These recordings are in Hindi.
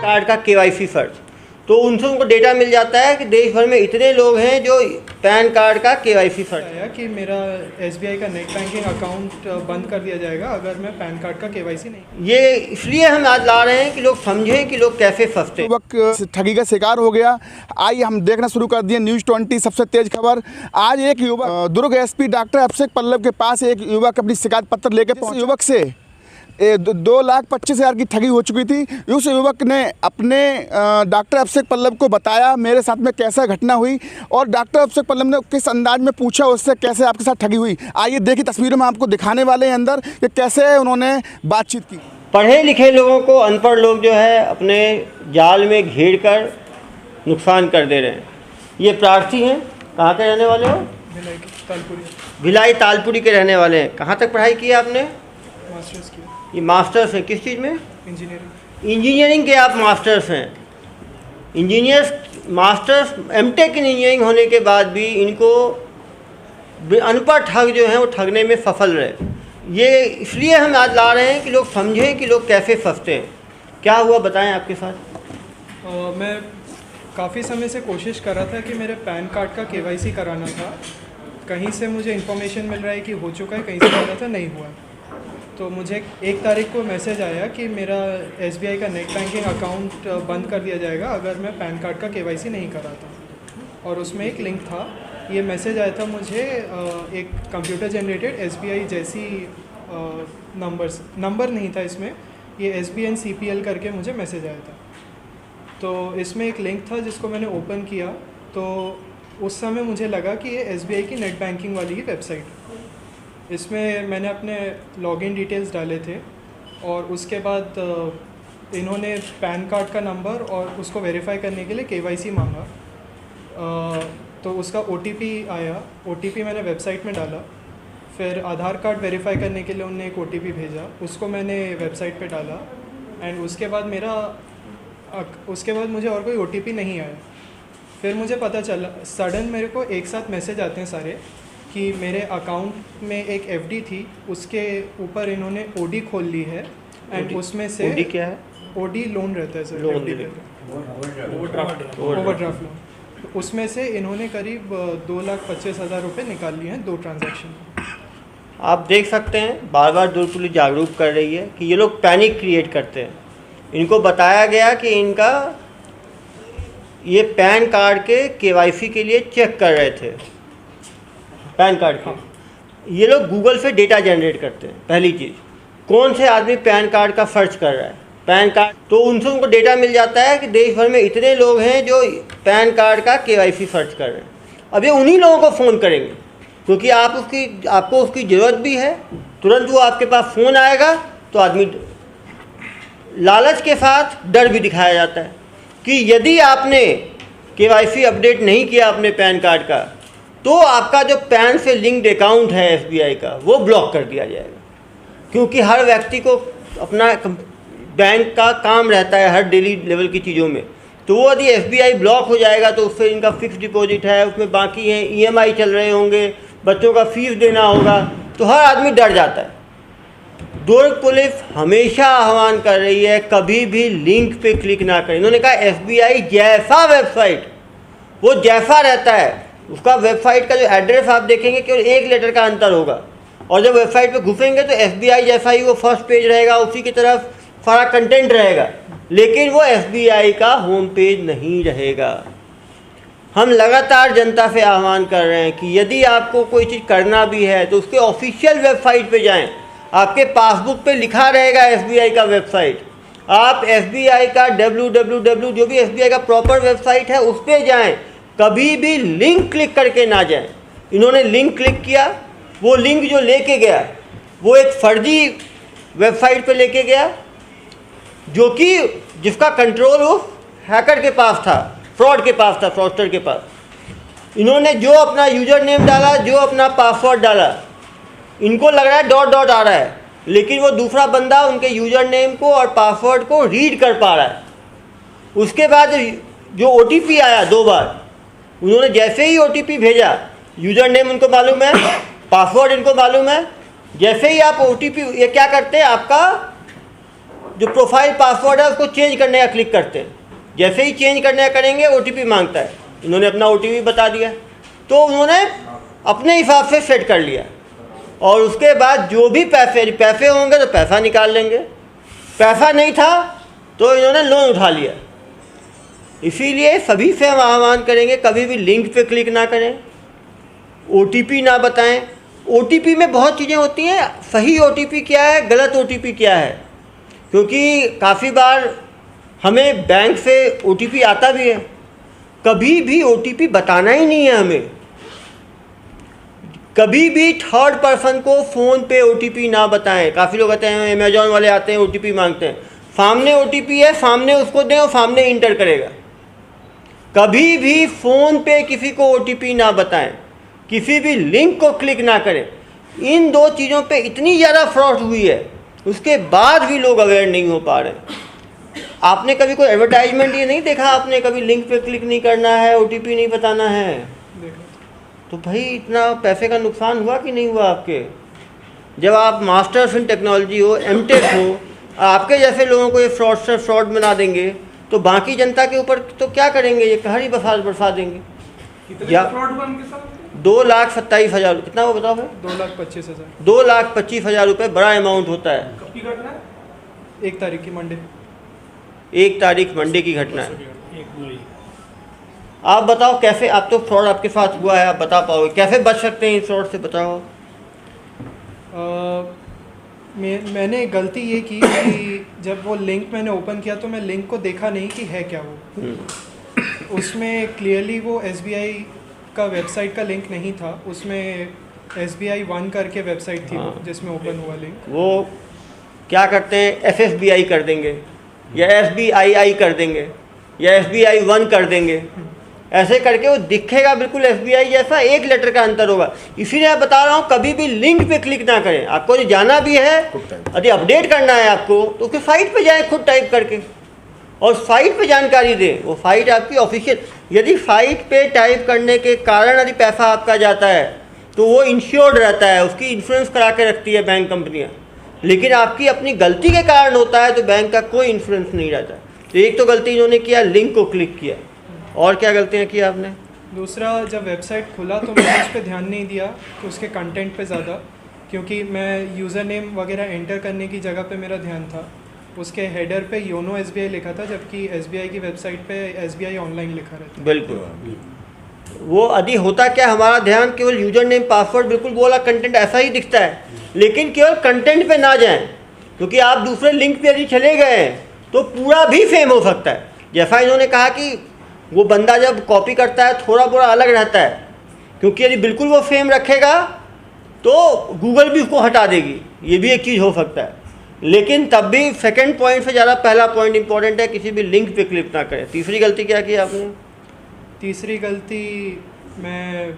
कार्ड का केवाईसी फर्ज, तो उनसे उनको डेटा मिल जाता है कि देश भर में इतने लोग हैं जो पैन कार्ड का केवाईसी फर्ज आया कि मेरा एसबीआई का नेट बैंकिंग अकाउंट बंद कर दिया जाएगा अगर मैं पैन कार्ड का केवाईसी नहीं। ये इसलिए हम आज ला रहे हैं कि लोग समझें कि लोग कैसे फंसते हैं। युवक ठगी का शिकार हो गया। आइए हम देखना शुरू कर दिए न्यूज़ 20 सबसे तेज खबर। आज एक युवक दुर्ग एसपी डॉक्टर अभिषेक पल्लव के पास एक युवक अपनी शिकायत पत्र लेकर पहुंचा। युवक से 2,25,000 की ठगी हो चुकी थी। उस युवक ने अपने डॉक्टर अभिषेक पल्लव को बताया मेरे साथ में कैसा घटना हुई, और डॉक्टर अभिषेक पल्लव ने किस अंदाज में पूछा उससे कैसे आपके साथ ठगी हुई। आइए देखिए तस्वीरों में आपको दिखाने वाले हैं अंदर कि कैसे उन्होंने बातचीत की। पढ़े लिखे लोगों को अनपढ़ लोग जो है अपने जाल में घेर कर नुकसान कर दे रहे हैं। ये प्रार्थी हैं, कहाँ के रहने वाले हो? भिलाई तालपुरी के रहने वाले हैं। कहाँ तक पढ़ाई की है आपने? मास्टर्स किया। ये मास्टर्स है किस चीज़ में? इंजीनियरिंग के आप मास्टर्स हैं। इंजीनियर्स मास्टर्स एमटेक इंजीनियरिंग होने के बाद भी इनको अनपढ़ ठग जो हैं वो ठगने में सफल रहे। ये इसलिए हम आज ला रहे हैं कि लोग समझें कि लोग कैसे फंसते हैं। क्या हुआ बताएं आपके साथ। मैं काफ़ी समय से कोशिश कर रहा था कि मेरे पैन कार्ड का केवाईसी कराना था। कहीं से मुझे इन्फॉर्मेशन मिल रहा है कि हो चुका है, कहीं से मिल रहा था नहीं हुआ। तो मुझे 1 तारीख को मैसेज आया कि मेरा एसबीआई का नेट बैंकिंग अकाउंट बंद कर दिया जाएगा अगर मैं पैन कार्ड का केवाईसी नहीं कराता, और उसमें एक लिंक था। ये मैसेज आया था मुझे एक कंप्यूटर जनरेटेड एसबीआई जैसी नंबर नहीं था इसमें, ये SBN CPL करके मुझे मैसेज आया था। तो इसमें एक लिंक था जिसको मैंने ओपन किया, तो उस समय मुझे लगा कि ये एसबीआई की नेट बैंकिंग वाली ही वेबसाइट। इसमें मैंने अपने लॉगिन डिटेल्स डाले थे, और उसके बाद इन्होंने पैन कार्ड का नंबर और उसको वेरीफाई करने के लिए केवाईसी मांगा। तो उसका OTP आया। OTP मैंने वेबसाइट में डाला। फिर आधार कार्ड वेरीफाई करने के लिए उन्होंने एक OTP भेजा, उसको मैंने वेबसाइट पे डाला। एंड उसके बाद मुझे और कोई OTP नहीं आया। फिर मुझे पता चला सडन मेरे को एक साथ मैसेज आते हैं सारे कि मेरे अकाउंट में एक FD थी, उसके ऊपर इन्होंने OD खोल ली है। एंड उसमें से OD क्या है? OD लोन रहता है सर, ओवरड्राफ्ट लोन। उसमें से इन्होंने करीब 2,25,000 रुपये निकाल लिए हैं 2 ट्रांजैक्शन। आप देख सकते हैं बार बार दुर्ग पुलिस जागरूक कर रही है कि ये लोग पैनिक क्रिएट करते हैं। इनको बताया गया कि इनका ये पैन कार्ड के केवाईसी के लिए चेक कर रहे थे, पैन कार्ड के। ये लोग गूगल से डेटा जनरेट करते हैं। पहली चीज़, कौन से आदमी पैन कार्ड का सर्च कर रहा है, पैन कार्ड, तो उनसे उनको डेटा मिल जाता है कि देश भर में इतने लोग हैं जो पैन कार्ड का केवाईसी सर्च कर रहे हैं। अब ये उन्हीं लोगों को फ़ोन करेंगे क्योंकि आपको उसकी ज़रूरत भी है। तुरंत वो आपके पास फ़ोन आएगा तो आदमी, लालच के साथ डर भी दिखाया जाता है कि यदि आपने केवाईसी अपडेट नहीं किया अपने पैन कार्ड का तो आपका जो पैन से लिंक्ड अकाउंट है SBI का वो ब्लॉक कर दिया जाएगा। क्योंकि हर व्यक्ति को अपना बैंक का काम रहता है हर डेली लेवल की चीज़ों में, तो वो यदि SBI ब्लॉक हो जाएगा तो उससे इनका फिक्स डिपॉजिट है, उसमें बाकी है, EMI चल रहे होंगे, बच्चों का फीस देना होगा, तो हर आदमी डर जाता है। दुर्ग पुलिस हमेशा आह्वान कर रही है कभी भी लिंक पे क्लिक ना करें। इन्होंने कहा SBI जैसा वेबसाइट वो जैसा रहता है, उसका वेबसाइट का जो एड्रेस आप देखेंगे केवल 1 लेटर का अंतर होगा, और जब वेबसाइट पे घुसेंगे तो SBI जैसा ही वो फर्स्ट पेज रहेगा, उसी की तरफ सारा कंटेंट रहेगा, लेकिन वो SBI का होम पेज नहीं रहेगा। हम लगातार जनता से आह्वान कर रहे हैं कि यदि आपको कोई चीज़ करना भी है तो उसके ऑफिशियल वेबसाइट पे जाएं। आपके पासबुक पे लिखा रहेगा SBI का वेबसाइट, आप SBI का www जो भी SBI का प्रॉपर वेबसाइट है उस पर जाएँ, कभी भी लिंक क्लिक करके ना जाएं। इन्होंने लिंक क्लिक किया, वो लिंक जो लेके गया वो एक फर्जी वेबसाइट पे लेके गया, जो कि जिसका कंट्रोल वो हैकर के पास था, फ्रॉड के पास था, फ्रॉडस्टर के पास। इन्होंने जो अपना यूज़र नेम डाला, जो अपना पासवर्ड डाला, इनको लग रहा है डॉट आ रहा है, लेकिन वो दूसरा बंदा उनके यूज़र नेम को और पासवर्ड को रीड कर पा रहा है। उसके बाद जो OTP आया 2 बार, उन्होंने जैसे ही OTP भेजा, यूज़र नेम उनको मालूम है, पासवर्ड इनको मालूम है, जैसे ही आप OTP, ये क्या करते हैं, आपका जो प्रोफाइल पासवर्ड है उसको चेंज करने का क्लिक करते हैं। जैसे ही चेंज करने का करेंगे OTP मांगता है। इन्होंने अपना OTP बता दिया, तो उन्होंने अपने हिसाब से सेट कर लिया, और उसके बाद जो भी पैसे होंगे तो पैसा निकाल लेंगे, पैसा नहीं था तो इन्होंने लोन उठा लिया। इसीलिए सभी से हम आह्वान करेंगे, कभी भी लिंक पे क्लिक ना करें, OTP ना बताएं। OTP में बहुत चीज़ें होती हैं, सही OTP क्या है, गलत OTP क्या है, क्योंकि काफ़ी बार हमें बैंक से OTP आता भी है। कभी भी OTP बताना ही नहीं है हमें। कभी भी थर्ड पर्सन को फ़ोन पे OTP ना बताएं। काफ़ी लोग कहते हैं, अमेजॉन वाले आते हैं OTP मांगते हैं, सामने OTP है, सामने उसको दें और सामने इंटर करेगा। कभी भी फ़ोन पे किसी को OTP ना बताएं, किसी भी लिंक को क्लिक ना करें। इन दो चीज़ों पे इतनी ज़्यादा फ्रॉड हुई है, उसके बाद भी लोग अवेयर नहीं हो पा रहे हैं। आपने कभी कोई एडवर्टाइजमेंट ये नहीं देखा, आपने कभी लिंक पे क्लिक नहीं करना है, OTP नहीं बताना है, तो भाई इतना पैसे का नुकसान हुआ कि नहीं हुआ आपके? जब आप मास्टर्स इन टेक्नोलॉजी हो, MTech हो, आपके जैसे लोगों को ये फ्रॉड से फ्रॉड बना देंगे, तो बाकी जनता के ऊपर तो क्या करेंगे? ये कहर ही बरसा देंगे। या 2,27,000, कितना वो बताओ भाई? 2,25,000। 2,25,000 रुपये बड़ा अमाउंट होता है। कब की घटना है? 1 तारीख की, मंडे। 1 तारीख मंडे की घटना है। आप बताओ कैसे, आप तो फ्रॉड आपके साथ हुआ है, आप बता पाओगे कैसे बच सकते हैं इस फ्रॉड से? बताओ। मैंने गलती ये की कि जब वो लिंक मैंने ओपन किया तो मैं लिंक को देखा नहीं कि है क्या वो। उसमें क्लियरली वो SBI का वेबसाइट का लिंक नहीं था, उसमें SBI 1 करके वेबसाइट थी जिसमें ओपन हुआ लिंक। वो क्या करते हैं, SSBI कर देंगे या SBII कर देंगे या SBI 1 कर देंगे, ऐसे करके वो दिखेगा बिल्कुल SBI जैसा, एक लेटर का अंतर होगा। इसीलिए मैं बता रहा हूँ, कभी भी लिंक पे क्लिक ना करें। आपको जो जाना भी है, यदि अपडेट करना है आपको, तो उसके साइट पे जाएं खुद टाइप करके, और साइट पे जानकारी दें। वो साइट आपकी ऑफिशियल, यदि साइट पे टाइप करने के कारण यदि पैसा आपका जाता है तो वो इंश्योर्ड रहता है, उसकी इंश्योरेंस करा के रखती है बैंक कंपनियाँ। लेकिन आपकी अपनी गलती के कारण होता है तो बैंक का कोई इंश्योरेंस नहीं रहता। तो एक तो गलती इन्होंने किया, लिंक को क्लिक किया, और क्या गलतियाँ की आपने? दूसरा, जब वेबसाइट खुला तो मैंने उस पर ध्यान नहीं दिया कि उसके कंटेंट पे ज़्यादा, क्योंकि मैं यूज़र नेम वगैरह एंटर करने की जगह पे मेरा ध्यान था। उसके हेडर पे योनो SBI लिखा था, जबकि SBI की वेबसाइट पे SBI ऑनलाइन लिखा रहता है। बिल्कुल। वो यदि होता क्या, हमारा ध्यान केवल यूजर नेम पासवर्ड, बिल्कुल वो वाला कंटेंट ऐसा ही दिखता है, लेकिन केवल कंटेंट पे ना जाएं, क्योंकि आप दूसरे लिंक पे यदि चले गए तो पूरा भी फेम हो सकता है। जैसा इन्होंने कहा कि वो बंदा जब कॉपी करता है थोड़ा थोड़ा अलग रहता है, क्योंकि यदि बिल्कुल वो फेम रखेगा तो गूगल भी उसको हटा देगी, ये भी एक चीज़ हो सकता है। लेकिन तब भी सेकंड पॉइंट से ज़्यादा पहला पॉइंट इंपॉर्टेंट है, किसी भी लिंक पे क्लिक ना करें। तीसरी गलती क्या की आपने? तीसरी गलती, मैं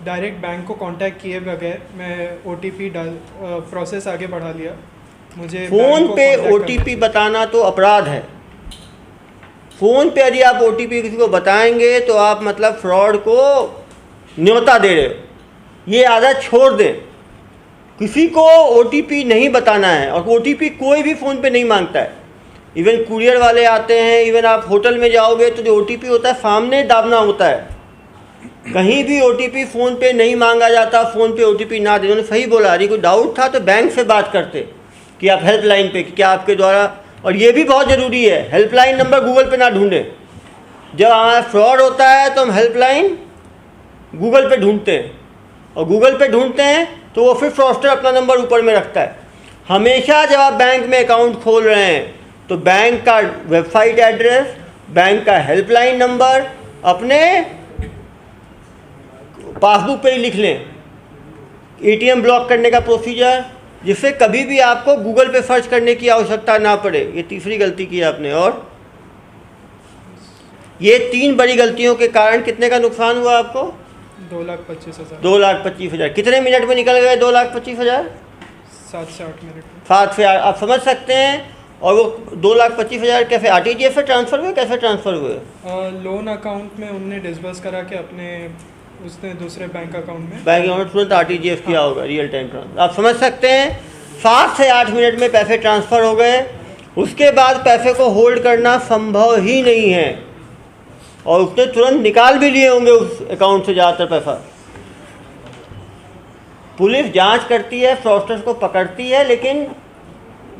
डायरेक्ट बैंक को कांटेक्ट किए बगैर मैं OTP प्रोसेस आगे बढ़ा लिया। मुझे फ़ोन पे OTP बताना तो अपराध है। फ़ोन पे यदि आप OTP किसी को बताएंगे तो आप मतलब फ्रॉड को न्योता दे रहे हो। ये आदत छोड़ दें, किसी को OTP नहीं बताना है, और OTP कोई भी फ़ोन पे नहीं मांगता है। इवन कुरियर वाले आते हैं, इवन आप होटल में जाओगे तो जो OTP होता है सामने दाबना होता है। कहीं भी OTP फ़ोन पे नहीं मांगा जाता, फ़ोन पे OTP ना दे। उन्होंने सही बोला, यदि कोई डाउट था तो बैंक से बात करते कि आप हेल्पलाइन पे, कि क्या आपके द्वारा, और ये भी बहुत ज़रूरी है, हेल्पलाइन नंबर गूगल पे ना ढूंढें। जब हमारा फ्रॉड होता है तो हम हेल्पलाइन गूगल पे ढूंढते हैं, और गूगल पे ढूंढते हैं तो वो फिर फ्रॉडस्टर अपना नंबर ऊपर में रखता है। हमेशा जब आप बैंक में अकाउंट खोल रहे हैं तो बैंक का वेबसाइट एड्रेस, बैंक का हेल्पलाइन नंबर अपने पासबुक पे ही लिख लें। ATM ब्लॉक करने का प्रोसीजर, जिससे कभी भी आपको गूगल पे सर्च करने की आवश्यकता ना पड़े। ये तीसरी गलती की आपने। और ये 3 बड़ी गलतियों के कारण कितने का नुकसान हुआ आपको? 2,25,000। 2,25,000। कितने मिनट में निकल गए 2,25,000? 7 से 8 मिनट में। 7 से 8, आप समझ सकते हैं। और वो 2,25,000 कैसे RTGS से ट्रांसफ़र हुए, कैसे ट्रांसफ़र हुए? लोन अकाउंट में उनने डिसबर्स करा के अपने उसने दूसरे बैंक अकाउंट में, बैंक अकाउंट तुरंत RTGS किया होगा, रियल टाइम ट्रांसफर। आप समझ सकते हैं 7 से 8 मिनट में पैसे ट्रांसफ़र हो गए। उसके बाद पैसे को होल्ड करना संभव ही नहीं है, और उसने तुरंत निकाल भी लिए होंगे उस अकाउंट से ज़्यादातर पैसा। पुलिस जांच करती है, फ्रॉडस्टर्स को पकड़ती है, लेकिन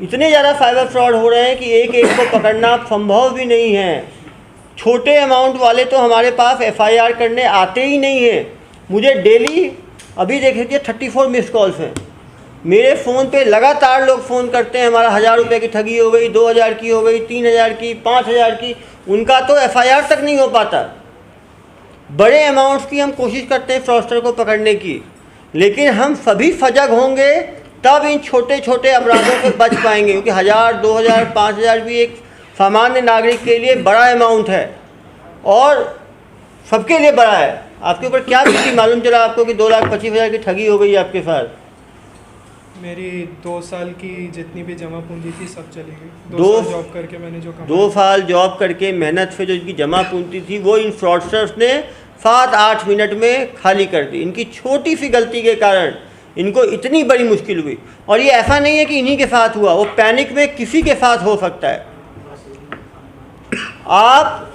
इतने ज़्यादा साइबर फ्रॉड हो रहे हैं कि एक एक को पकड़ना संभव भी नहीं है। छोटे अमाउंट वाले तो हमारे पास FIR करने आते ही नहीं हैं। मुझे डेली अभी देख लीजिए 34 मिस कॉल्स हैं मेरे फ़ोन पे, लगातार लोग फ़ोन करते हैं, हमारा 1000 रुपये की ठगी हो गई, 2000 की हो गई, 3000 की, 5000 की। उनका तो FIR तक नहीं हो पाता। बड़े अमाउंट्स की हम कोशिश करते हैं फ्रॉडस्टर को पकड़ने की, लेकिन हम सभी सजग होंगे तब इन छोटे छोटे अपराधों से बच पाएंगे, क्योंकि 1000, 2000, 5000 भी एक सामान्य नागरिक के लिए बड़ा अमाउंट है और सबके लिए बड़ा है। आपके ऊपर क्या बीती, मालूम चला आपको कि 2,25,000 की ठगी हो गई आपके साथ? मेरी 2 साल की जितनी भी जमा पूंजी थी सब चली गई। 2 साल जॉब करके मैंने जो 2 साल जॉब करके मेहनत से जो इनकी जमा पूंजी थी वो इन फ्रॉडस्टर्स ने 7-8 मिनट में खाली कर दी। इनकी छोटी सी गलती के कारण इनको इतनी बड़ी मुश्किल हुई। और ये ऐसा नहीं है कि इन्हीं के साथ हुआ, वो पैनिक में किसी के साथ हो सकता है। आप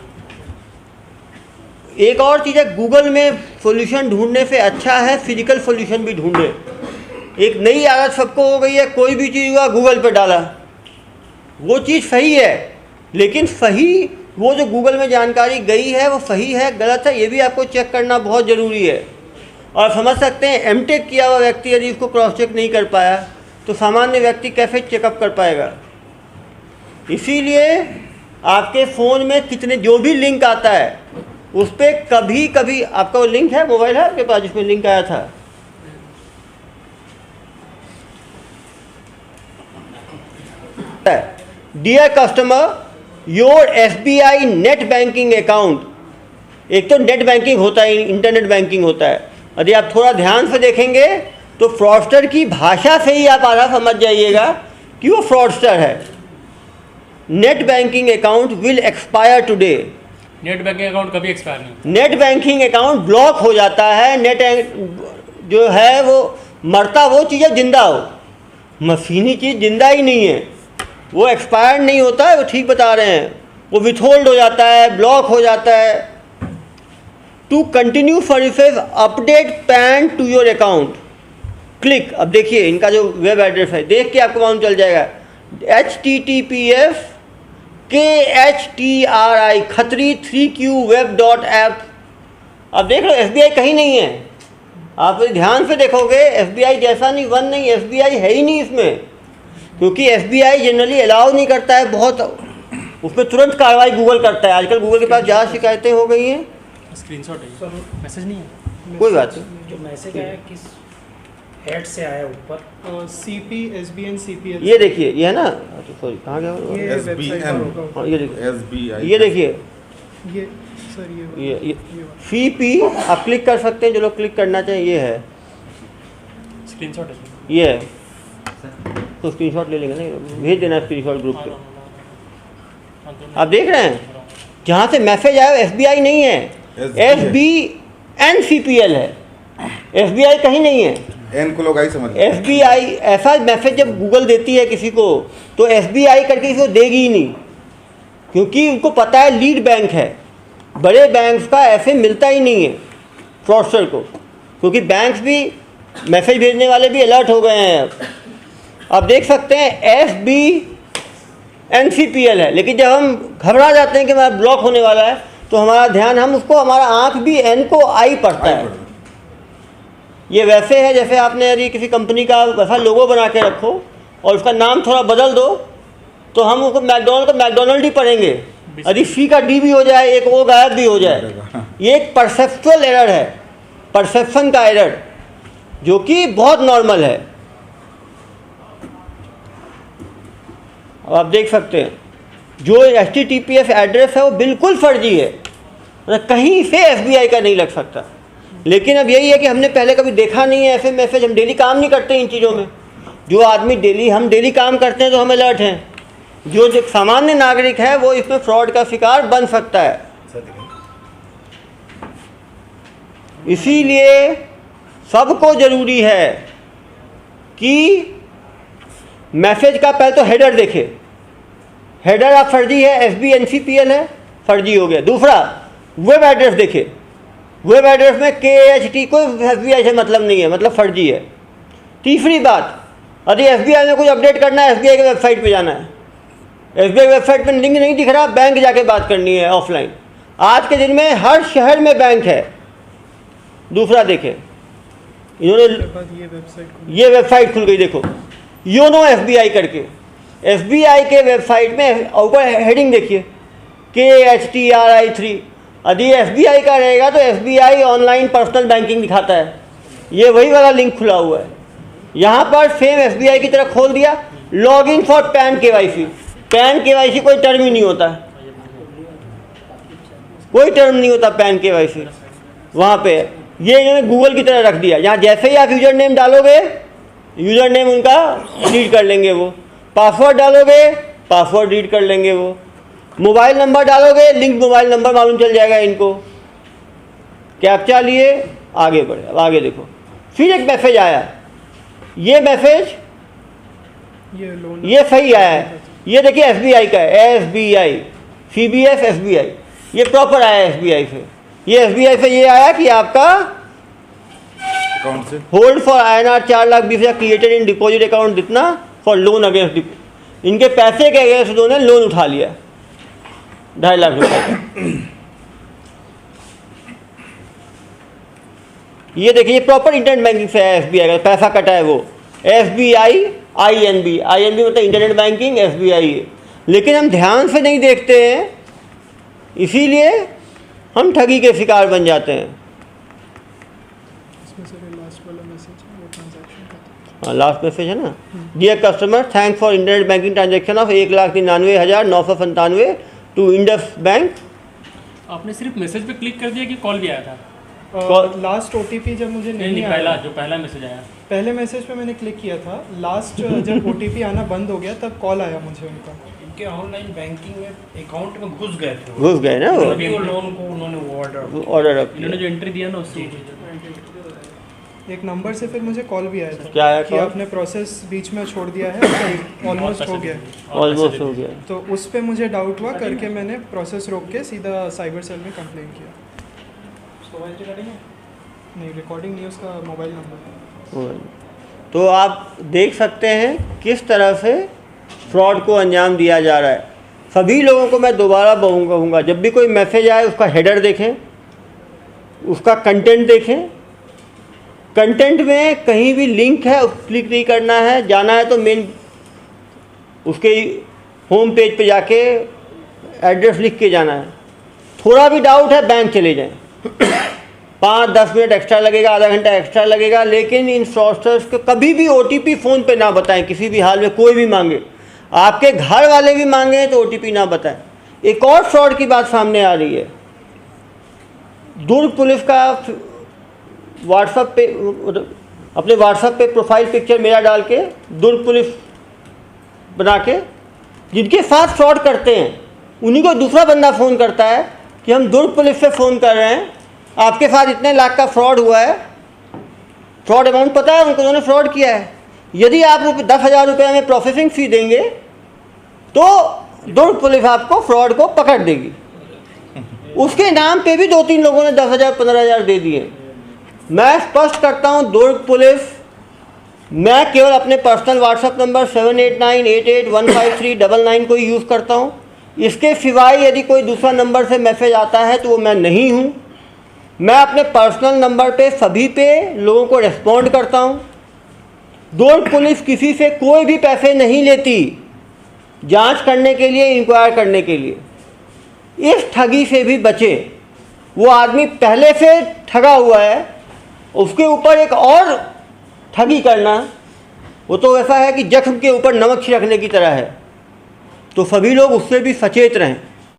एक और चीज़ है, गूगल में सॉल्यूशन ढूंढने से अच्छा है फिजिकल सॉल्यूशन भी ढूंढे। एक नई आदत सबको हो गई है, कोई भी चीज़ हुआ गूगल पे डाला। वो चीज़ सही है, लेकिन सही वो जो गूगल में जानकारी गई है वो सही है गलत है, ये भी आपको चेक करना बहुत ज़रूरी है। और समझ सकते हैं एमटेक किया हुआ व्यक्ति यदि इसको क्रॉस चेक नहीं कर पाया तो सामान्य व्यक्ति कैसे चेकअप कर पाएगा। इसीलिए आपके फ़ोन में कितने जो भी लिंक आता है उस पर कभी कभी आपका वो लिंक है, मोबाइल है आपके पास जिसमें लिंक आया था? Dear customer, your SBI net banking account, एक तो नेट बैंकिंग होता है, इंटरनेट बैंकिंग होता है। यदि आप थोड़ा ध्यान से देखेंगे तो फ्रॉडस्टर की भाषा से ही आप आधा समझ जाइएगा कि वो फ्रॉडस्टर है। Net banking account will expire today. Net banking account कभी एक्सपायर नहीं। नेट बैंकिंग अकाउंट ब्लॉक हो जाता है। नेट जो है वो मरता वो चीज़ है जिंदा हो, मशीनी चीज़ जिंदा ही नहीं है, वो एक्सपायर नहीं होता है। वो ठीक बता रहे हैं, वो विथहोल्ड हो जाता है, ब्लॉक हो जाता है। To continue services update PAN to your account, click. अब देखिए इनका जो वेब एड्रेस है, देख के आपको मालूम चल जाएगा, https://KHTRI khatri3qweb.app। अब देख लो SBI कहीं नहीं है, आप ध्यान से देखोगे SBI जैसा नहीं, वन नहीं, SBI है ही नहीं इसमें, क्योंकि SBI जनरली अलाउ नहीं करता है, बहुत उसमें तुरंत कार्रवाई गूगल करता है। आजकल गूगल के पास ज़्यादा शिकायतें हो गई हैं। स्क्रीनशॉट है, मैसेज नहीं है। कोई बात नहीं, जो मैसेज आया किस हेड से आया ऊपर? CP SBN CPL। ये देखिए, ये है ना, सॉरी कहाँ गया वो? ये वेबसाइट पर होगा। हाँ, ये देखिए, SBI ये देखिए, ये सर ये CP आप क्लिक कर सकते हैं, जो लोग क्लिक करना चाहिए ये है, स्क्रीनशॉट है। ये है, तो स्क्रीनशॉट ले लेंगे ना, भेज देना स्क्रीनशॉट ग्रुप पे। आप देख रहे हैं जहाँ से मैसेज आया SBI नहीं है, SBN CPL है, SBI कहीं नहीं है। एन को लोग आई समझ SBI ऐसा मैसेज जब गूगल देती है किसी को तो SBI करके इसको देगी ही नहीं, क्योंकि उनको पता है लीड बैंक है। बड़े बैंक्स का ऐसे मिलता ही नहीं है फ्रॉडस्टर को, क्योंकि बैंक्स भी मैसेज भेजने वाले भी अलर्ट हो गए हैं। अब देख सकते हैं SBN CPL है, लेकिन जब हम घबरा जाते हैं कि हमारा ब्लॉक होने वाला है तो हमारा ध्यान, हम उसको, हमारा आँख भी N को I पढ़ता है। ये वैसे है जैसे आपने यदि किसी कंपनी का वैसा लोगो बना के रखो और उसका नाम थोड़ा बदल दो तो हम उसको मैकडोनल्ड को मैकडोनल्ड ही पढ़ेंगे, यदि C का D भी हो जाए, एक O गायब भी हो जाए। ये एक परसेप्चुअल एरर है, परसेप्शन का एरर, जो कि बहुत नॉर्मल है। अब आप देख सकते हैं जो HTTPS एड्रेस है वो बिल्कुल फर्जी है, कहीं से SBI का नहीं लग सकता। लेकिन अब यही है कि हमने पहले कभी देखा नहीं है ऐसे मैसेज, हम डेली काम नहीं करते इन चीज़ों में। जो आदमी हम डेली काम करते हैं तो हम अलर्ट हैं। जो सामान्य नागरिक है वो इसमें फ्रॉड का शिकार बन सकता है। इसीलिए सबको ज़रूरी है कि मैसेज का पहले तो हेडर देखे, हेडर आप फर्जी है, SBNCPL है, फर्जी हो गया। दूसरा, वेब एड्रेस देखिए, वेब एड्रेस में KHT कोई SBI से मतलब नहीं है, मतलब फर्जी है। तीसरी बात, यदि SBI में कुछ अपडेट करना है, SBI के वेबसाइट पे जाना है, SBI वेबसाइट में लिंक नहीं दिख रहा, बैंक जाके बात करनी है ऑफलाइन। आज के दिन में हर शहर में बैंक है। दूसरा देखें, इन्होंने ये वेबसाइट खुल गई, देखो योनो SBI करके, SBI के वेबसाइट में ऊपर हेडिंग देखिए KHTRI3। यदि SBI का रहेगा तो SBI ऑनलाइन पर्सनल बैंकिंग दिखाता है, ये वही वाला लिंक खुला हुआ है। यहाँ पर सेम SBI की तरह खोल दिया, login for pan KYC। Pan KYC कोई टर्म ही नहीं होता, कोई टर्म नहीं होता पैन KYC वहाँ पे। ये इन्होंने गूगल की तरह रख दिया, यहाँ जैसे ही आप यूज़र नेम डालोगे, यूज़र नेम उनका डिलीट कर लेंगे वो, पासवर्ड डालोगे, पासवर्ड डिलीट कर लेंगे वो, मोबाइल नंबर डालोगे, लिंक मोबाइल नंबर मालूम चल जाएगा इनको। कैप्चा लिए आगे बढ़े। अब आगे देखो, फिर एक मैसेज आया, ये मैसेज ये सही आया है, ये देखिए SBI का है, SBI CBS SBI, ये प्रॉपर आया है SBI से। ये SBI से ये आया कि आपका अकाउंट से hold for INR 4,20,000 created in deposit account जितना फॉर लोन अगेंस्ट, इनके पैसे के अगेंस्ट उन्होंने लोन उठा लिया 2.5 लाख रुपए का। ये देखिए प्रॉपर इंटरनेट बैंकिंग से है, SBI का पैसा कटा है वो, SBI INB मतलब इंटरनेट बैंकिंग SBI है। लेकिन हम ध्यान से नहीं देखते हैं, इसीलिए हम ठगी के शिकार बन जाते हैं। हाँ, लास्ट मैसेज है ना, dear customer, thanks for internet banking transaction of 1,93,997 to Indus bank. आपने सिर्फ मैसेज पे क्लिक कर दिया कि कॉल भी आया था? लास्ट OTP जब मुझे नहीं आया, पहला जो पहला मैसेज आया, पहले मैसेज पे मैंने क्लिक किया था, लास्ट जब OTP आना बंद हो गया तब कॉल आया मुझे उनका। इनके ऑनलाइन बैंकिंग में अकाउंट में घुस गए थे, घुस गए ना वो, तभी वो लोन को उन्होंने वो ऑर्डर अप इन्होंने जो एंट्री दिया ना उससे। एक नंबर से फिर मुझे कॉल भी आया था, क्या आया कि call? आपने प्रोसेस बीच में छोड़ दिया है, ऑलमोस्ट हो गया। ऑलमोस्ट हो गया। तो उस पे मुझे डाउट हुआ, करके मैंने प्रोसेस रोक के सीधा साइबर सेल में कंप्लेन किया। नहीं, रिकॉर्डिंग नहीं, उसका मोबाइल नंबर। तो आप देख सकते हैं किस तरह से फ्रॉड को अंजाम दिया जा रहा है। सभी लोगों को मैं दोबारा कहूँगा, जब भी कोई मैसेज आए उसका हेडर देखें, उसका कंटेंट देखें। कंटेंट में कहीं भी लिंक है क्लिक नहीं करना है, जाना है तो मेन उसके होम पेज पे जाके एड्रेस लिख के जाना है। थोड़ा भी डाउट है बैंक चले जाएं, 5-10 मिनट एक्स्ट्रा लगेगा, आधा घंटा एक्स्ट्रा लगेगा, लेकिन इन फ्रॉडस्टर्स को कभी भी OTP फ़ोन पे ना बताएं, किसी भी हाल में। कोई भी मांगे, आपके घर वाले भी मांगे तो OTP ना बताएं। एक और फ्रॉड की बात सामने आ रही है, दुर्ग पुलिस का व्हाट्सएप पे, अपने व्हाट्सएप पे प्रोफाइल पिक्चर मेरा डाल के दुर्ग पुलिस बना के, जिनके साथ फ्रॉड करते हैं उन्हीं को दूसरा बंदा फ़ोन करता है कि हम दुर्ग पुलिस से फ़ोन कर रहे हैं, आपके साथ इतने लाख का फ्रॉड हुआ है। फ्रॉड अमाउंट पता है उनको, उन्होंने फ्रॉड किया है। यदि आप 10,000 रुपये में प्रोसेसिंग फ़ी देंगे तो दुर्ग पुलिस आपको फ्रॉड को पकड़ देगी। उसके नाम पे भी 2-3 लोगों ने 10,000 15,000 दे दिए। मैं स्पष्ट करता हूँ, दुर्ग पुलिस, मैं केवल अपने पर्सनल व्हाट्सएप नंबर 7898815399 को ही यूज़ करता हूँ। इसके सिवाय यदि कोई दूसरा नंबर से मैसेज आता है तो वो मैं नहीं हूँ। मैं अपने पर्सनल नंबर पे सभी पे लोगों को रिस्पॉन्ड करता हूँ। दुर्ग पुलिस किसी से कोई भी पैसे नहीं लेती जांच करने के लिए, इंक्वायर करने के लिए। इस ठगी से भी बचें। वो आदमी पहले से ठगा हुआ है, उसके ऊपर एक और ठगी करना, वो तो ऐसा है कि जख्म के ऊपर नमक छिड़कने की तरह है। तो सभी लोग उससे भी सचेत रहें।